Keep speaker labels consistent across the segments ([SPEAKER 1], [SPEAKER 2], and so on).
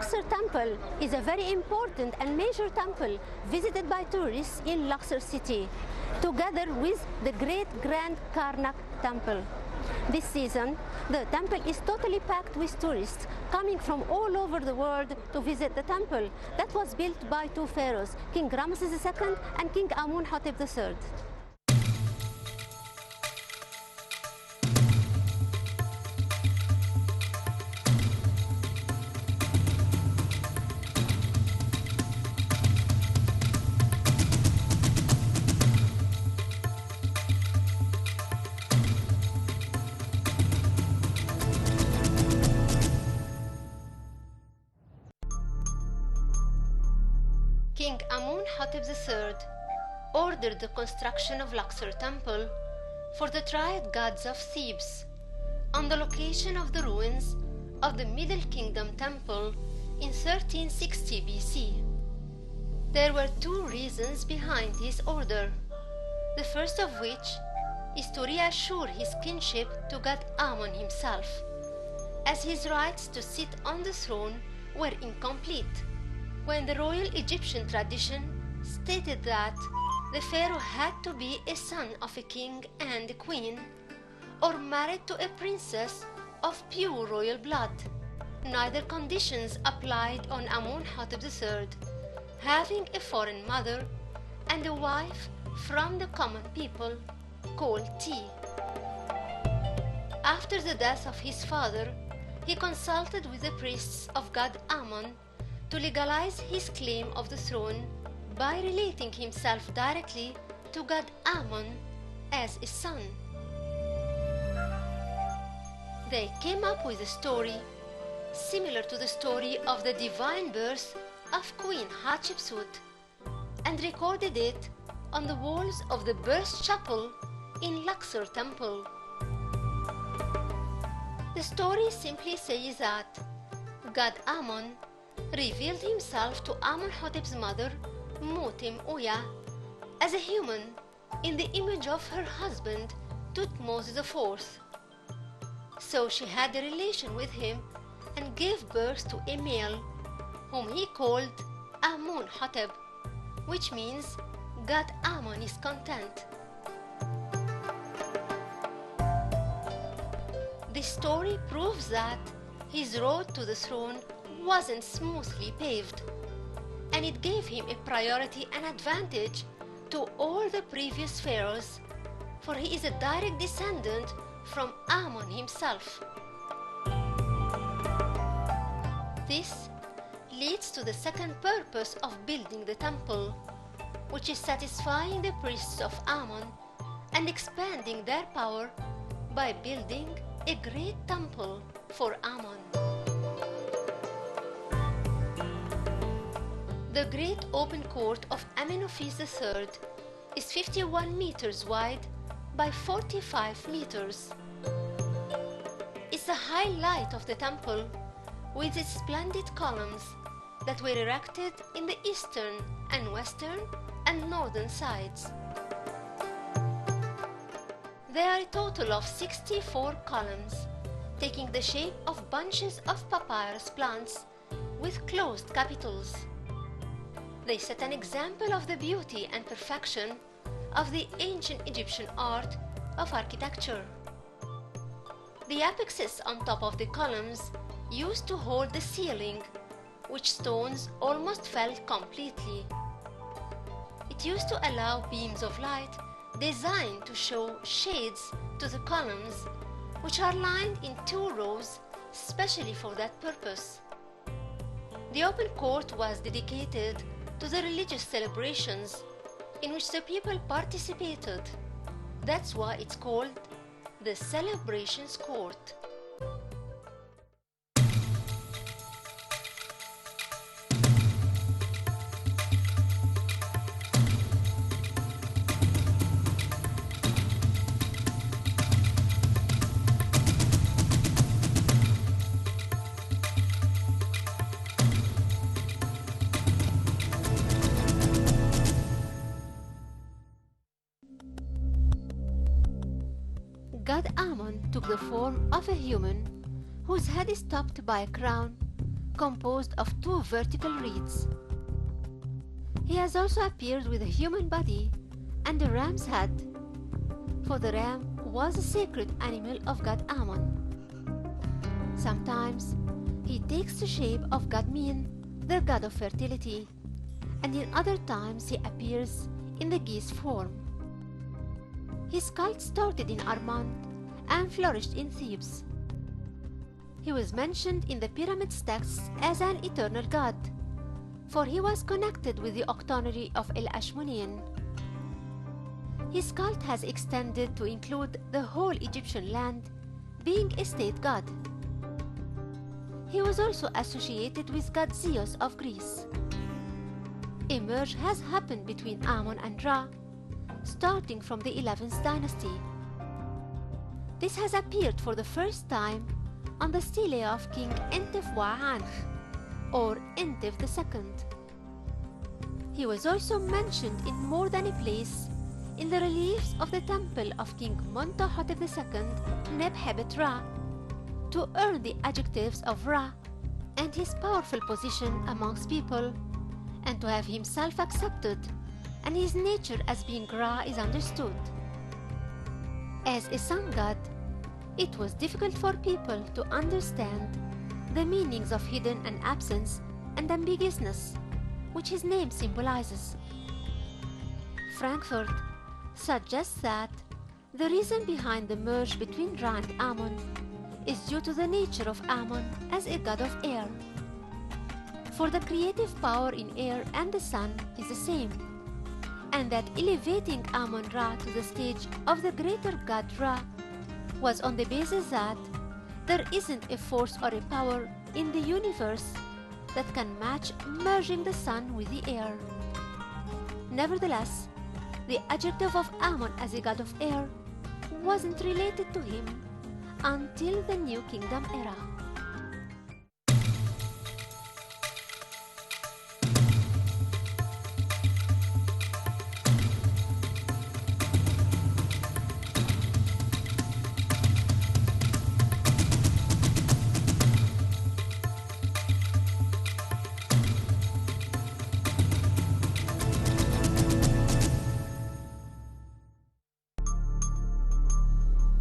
[SPEAKER 1] Luxor Temple is a very important and major temple visited by tourists in Luxor city, together with the great Grand Karnak Temple. This season, the temple is totally packed with tourists coming from all over the world to visit the temple that was built by two pharaohs, King Ramesses II and King Amun-Hotep III. King Amun-Hotep III ordered the construction of Luxor Temple for the triad gods of Thebes on the location of the ruins of the Middle Kingdom Temple in 1360 BC. There were two reasons behind this order, the first of which is to reassure his kinship to God Amun himself, as his rights to sit on the throne were incomplete, when the royal Egyptian tradition stated that the pharaoh had to be a son of a king and a queen, or married to a princess of pure royal blood. Neither conditions applied on Amun-Hotep III, having a foreign mother and a wife from the common people called Ti. After the death of his father, he consulted with the priests of God Amun to legalize his claim of the throne by relating himself directly to God Amun as a son. They came up with a story similar to the story of the divine birth of Queen Hatshepsut and recorded it on the walls of the birth chapel in Luxor Temple. The story simply says that God Amun revealed himself to Amun-Hotep's mother, Mutim Uya, as a human in the image of her husband, Thutmose IV. So she had a relation with him and gave birth to a male, whom he called Amun-Hotep, which means God Amun is content. This story proves that his road to the throne wasn't smoothly paved, and it gave him a priority and advantage to all the previous pharaohs, for he is a direct descendant from Amun himself. This leads to the second purpose of building the temple, which is satisfying the priests of Amun and expanding their power by building a great temple for Amun. The great open court of Amenophis III is 51 meters wide by 45 meters. It's the highlight of the temple, with its splendid columns that were erected in the eastern and western and northern sides. There are a total of 64 columns, taking the shape of bunches of papyrus plants with closed capitals. They set an example of the beauty and perfection of the ancient Egyptian art of architecture. The apexes on top of the columns used to hold the ceiling, which stones almost fell completely. It used to allow beams of light designed to show shades to the columns, which are lined in two rows specially for that purpose. The open court was dedicated to the religious celebrations in which the people participated. That's why it's called the Celebrations Court. God Amun took the form of a human whose head is topped by a crown, composed of two vertical reeds. He has also appeared with a human body and a ram's head, for the ram was a sacred animal of god Ammon. Sometimes he takes the shape of god Min, the god of fertility, and in other times he appears in the geese form. His cult started in Armant and flourished in Thebes. He was mentioned in the Pyramids texts as an eternal god, for he was connected with the octonary of El Ashmonean. His cult has extended to include the whole Egyptian land, being a state god. He was also associated with god Zeus of Greece. A merge has happened between Ammon and Ra, starting from the 11th dynasty. This has appeared for the first time on the stele of King Entef Wa Ankh, or Entef II. He was also mentioned in more than a place in the reliefs of the temple of King Montuhotep II Nebhebet Ra, to earn the adjectives of Ra and his powerful position amongst people, and to have himself accepted and his nature as being Ra is understood. As a sun god, it was difficult for people to understand the meanings of hidden and absence and ambiguousness, which his name symbolizes. Frankfurt suggests that the reason behind the merge between Ra and Ammon is due to the nature of Ammon as a god of air. For the creative power in air and the sun is the same, and that elevating Ammon-Ra to the stage of the greater god Ra was on the basis that there isn't a force or a power in the universe that can match merging the sun with the air. Nevertheless, the adjective of Ammon as a god of air wasn't related to him until the New Kingdom era.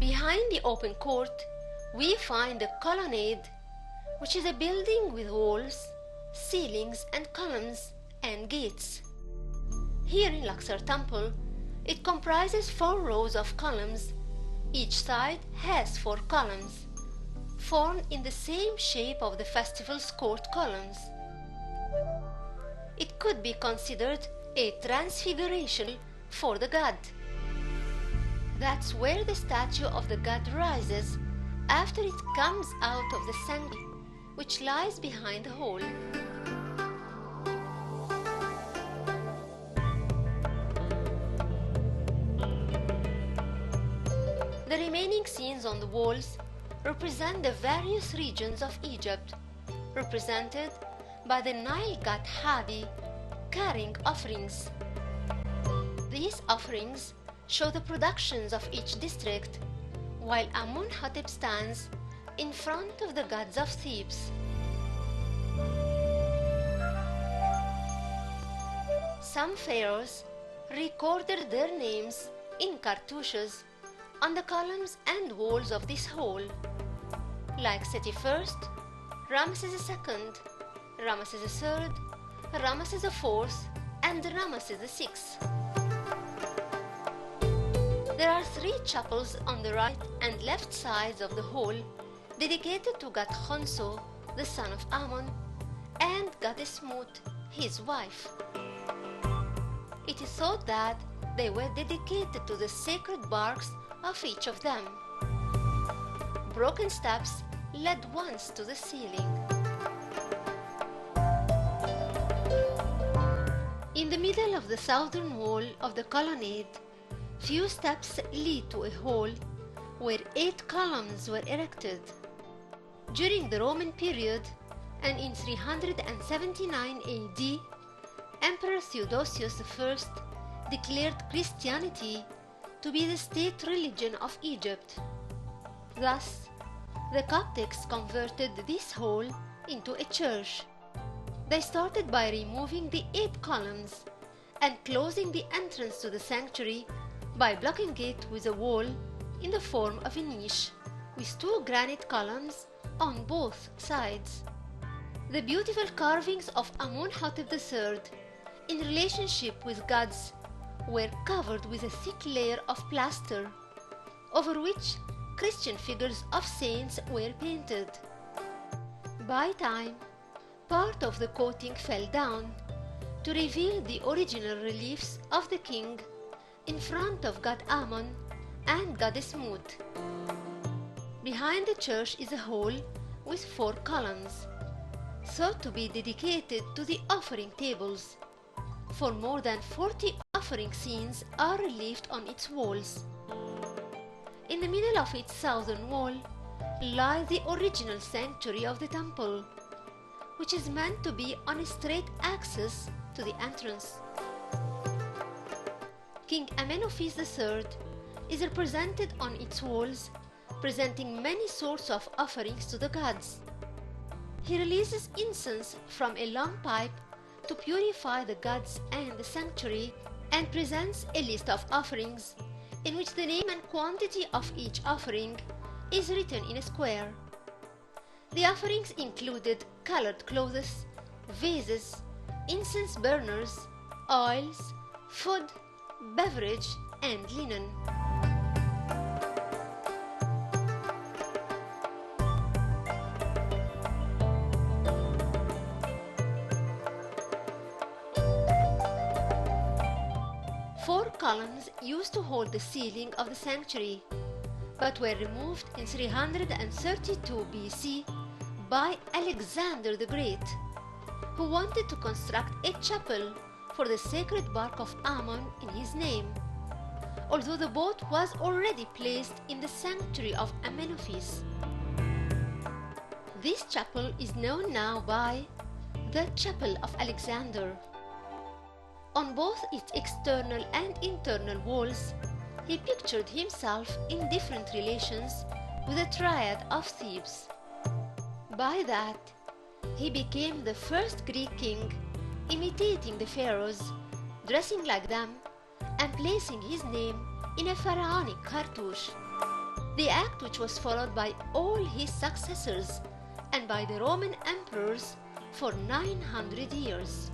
[SPEAKER 1] Behind the open court, we find the colonnade, which is a building with walls, ceilings and columns and gates. Here in Luxor Temple, it comprises 4 rows of columns. Each side has 4 columns, formed in the same shape of the festival's court columns. It could be considered a transfiguration for the god. That's where the statue of the god rises after it comes out of the sanctuary, which lies behind the hall. The remaining scenes on the walls represent the various regions of Egypt, represented by the Nile god Habi carrying offerings. These offerings show the productions of each district, while Amun-Hotep stands in front of the gods of Thebes. Some pharaohs recorded their names in cartouches on the columns and walls of this hall, like Seti I, Ramesses II, Ramesses III, Ramesses IV, and Ramesses VI. There are 3 chapels on the right and left sides of the hall dedicated to god Khonsu, the son of Ammon, and goddess Mut, his wife. It is thought that they were dedicated to the sacred barks of each of them. Broken steps led once to the ceiling. In the middle of the southern wall of the colonnade, few steps lead to a hall where 8 columns were erected. During the Roman period, and in 379 AD, Emperor Theodosius I declared Christianity to be the state religion of Egypt. Thus, the Coptics converted this hall into a church. They started by removing the 8 columns and closing the entrance to the sanctuary by blocking it with a wall in the form of a niche with 2 granite columns on both sides. The beautiful carvings of Amun-Hotep III in relationship with gods were covered with a thick layer of plaster, over which Christian figures of saints were painted. By time, part of the coating fell down to reveal the original reliefs of the king in front of god Amun and goddess Mut. Behind the church is a hall with 4 columns, thought to be dedicated to the offering tables, for more than 40 offering scenes are relieved on its walls. In the middle of its southern wall lies the original sanctuary of the temple, which is meant to be on a straight axis to the entrance. King Amenophis III is represented on its walls, presenting many sorts of offerings to the gods. He releases incense from a long pipe to purify the gods and the sanctuary, and presents a list of offerings in which the name and quantity of each offering is written in a square. The offerings included colored clothes, vases, incense burners, oils, food, beverage, and linen. Four columns used to hold the ceiling of the sanctuary, but were removed in 332 BC by Alexander the Great, who wanted to construct a chapel for the sacred bark of Amun in his name, although the boat was already placed in the sanctuary of Amenophis. This chapel is known now by the Chapel of Alexander. On both its external and internal walls, he pictured himself in different relations with the triad of Thebes. By that, he became the first Greek king, imitating the pharaohs, dressing like them, and placing his name in a pharaonic cartouche. The act which was followed by all his successors and by the Roman emperors for 900 years.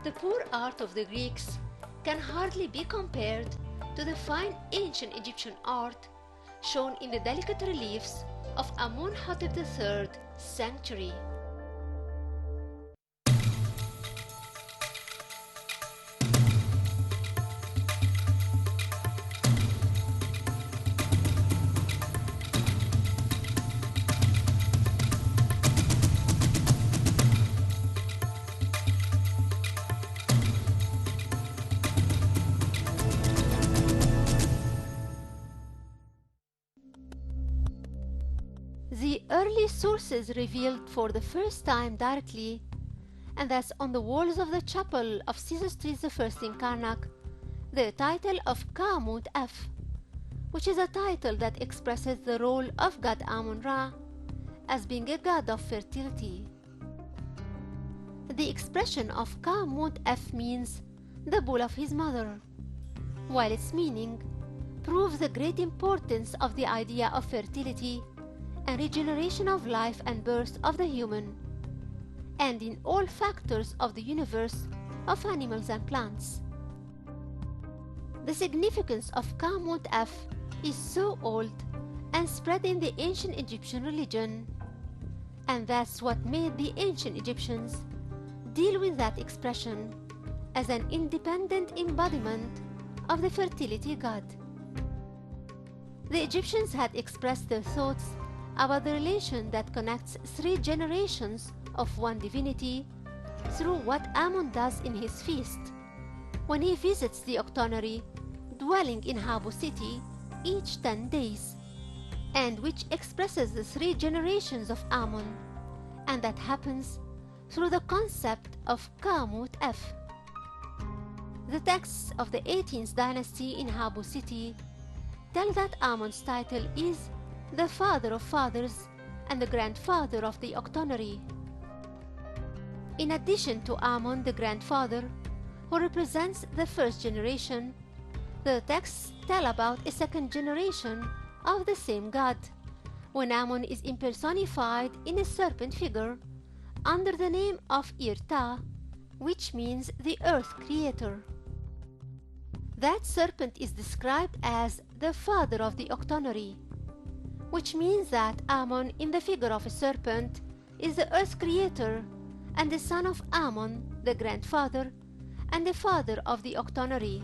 [SPEAKER 1] The poor art of the Greeks can hardly be compared to the fine ancient Egyptian art shown in the delicate reliefs of Amun-Hotep III's sanctuary. The early sources revealed for the first time directly, and thus on the walls of the chapel of Sesostris I in Karnak, the title of Ka-Mut-F, which is a title that expresses the role of god Amun-Ra as being a god of fertility. The expression of Ka-Mut-F means the bull of his mother, while its meaning proves the great importance of the idea of fertility and regeneration of life and birth of the human, and in all factors of the universe of animals and plants. The significance of Ka-Mut-F is so old and spread in the ancient Egyptian religion, and that's what made the ancient Egyptians deal with that expression as an independent embodiment of the fertility god. The Egyptians had expressed their thoughts about the relation that connects 3 generations of one divinity through what Amun does in his feast, when he visits the octonary dwelling in Habu city each 10 days, and which expresses the 3 generations of Amun, and that happens through the concept of Ka-Mut-F. The texts of the 18th dynasty in Habu city tell that Amun's title is the Father of Fathers and the grandfather of the octonary. In addition to Amun, the grandfather, who represents the first generation, the texts tell about a second generation of the same god, when Amun is impersonified in a serpent figure under the name of Irta, which means the earth creator. That serpent is described as the father of the octonary, which means that Amun in the figure of a serpent is the earth creator and the son of Amun, the grandfather, and the father of the octonary.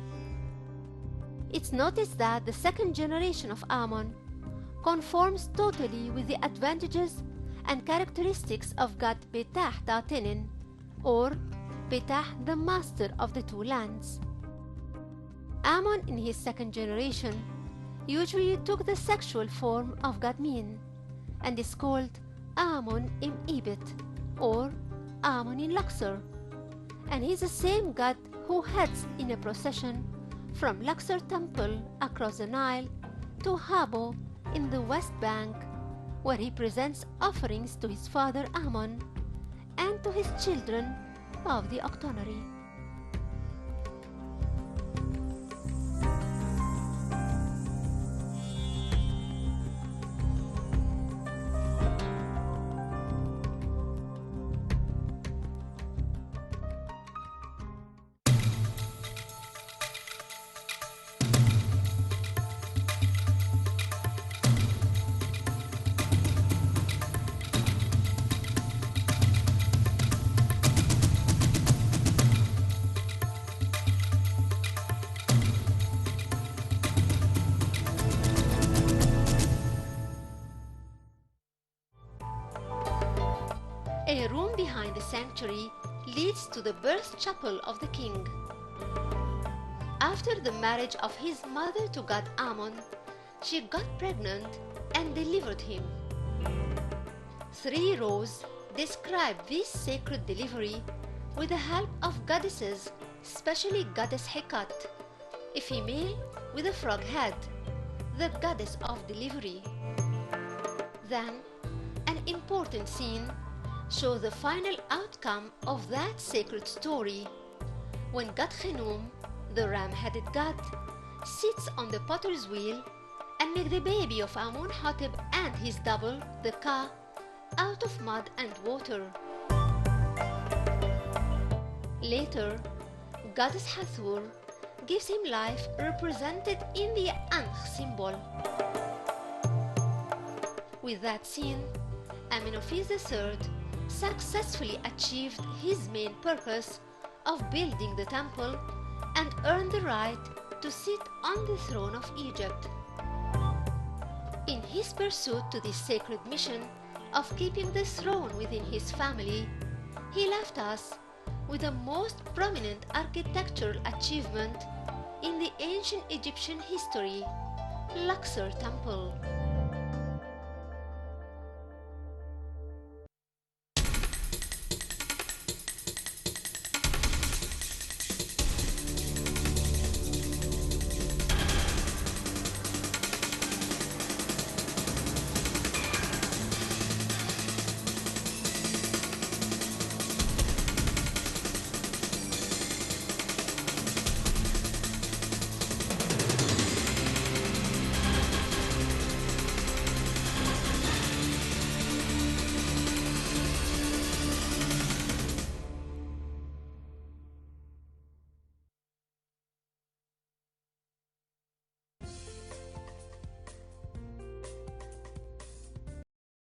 [SPEAKER 1] It's noticed that the second generation of Amun conforms totally with the advantages and characteristics of god Betah Ta'tinin, or Betah, the master of the two lands. Amun in his second generation usually took the sexual form of god Min and is called Amun im Ibit, or Amun in Luxor, and he is the same god who heads in a procession from Luxor Temple across the Nile to Habo in the West Bank, where he presents offerings to his father Amun and to his children of the octonary. A room behind the sanctuary leads to the birth chapel of the king. After the marriage of his mother to god Amun, she got pregnant and delivered him. 3 rows describe this sacred delivery with the help of goddesses, especially goddess Hekat, a female with a frog head, the goddess of delivery. Then, an important scene shows the final outcome of that sacred story, when god Khnum, the ram-headed god, sits on the potter's wheel and makes the baby of Amun-Hotep and his double, the Ka, out of mud and water. Later, goddess Hathor gives him life represented in the Ankh symbol. With that scene, Amenophis III successfully achieved his main purpose of building the temple and earned the right to sit on the throne of Egypt. In his pursuit to this sacred mission of keeping the throne within his family, he left us with the most prominent architectural achievement in the ancient Egyptian history, Luxor Temple.